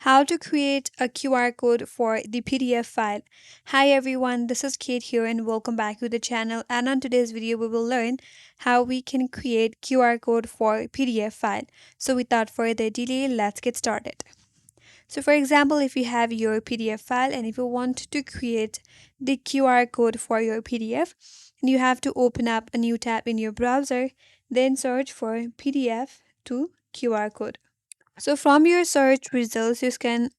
How to create a QR code for the PDF file. Hi everyone, this is Kate here and welcome back to the channel, and on today's video we will learn how we can create QR code for PDF file. So without further delay, let's get started. So for example, if you have your PDF file and if you want to create the QR code for your PDF, you have to open up a new tab in your browser, then search for PDF to QR code. So from your search results, you can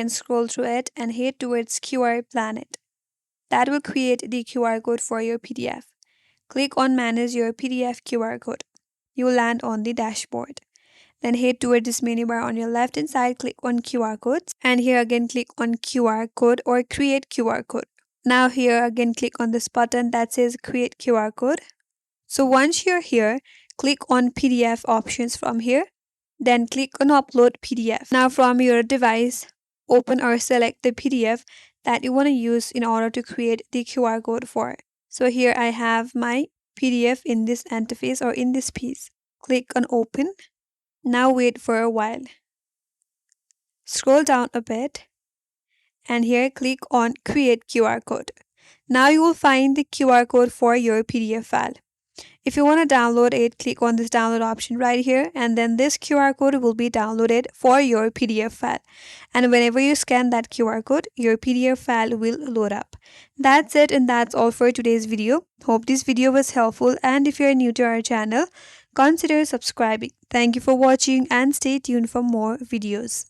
scroll through it and head towards QR Planet. That will create the QR code for your PDF. Click on Manage your PDF QR code. You will land on the dashboard. Then head toward this menu bar on your left hand side, click on QR codes, and here again click on QR code or create QR code. Now here again click on this button that says create QR code. So once you're here, click on PDF options from here. Then click on upload PDF. Now from your device, open or select the PDF that you want to use in order to create the QR code for. So here I have my PDF in this interface or in this piece. Click on open. Now wait for a while. Scroll down a bit and here click on create QR code. Now you will find the QR code for your PDF file. If you want to download it, click on this download option right here, and then this QR code will be downloaded for your PDF file. And whenever you scan that QR code, your PDF file will load up. That's it, and that's all for today's video. Hope this video was helpful, and if you're new to our channel, consider subscribing. Thank you for watching and stay tuned for more videos.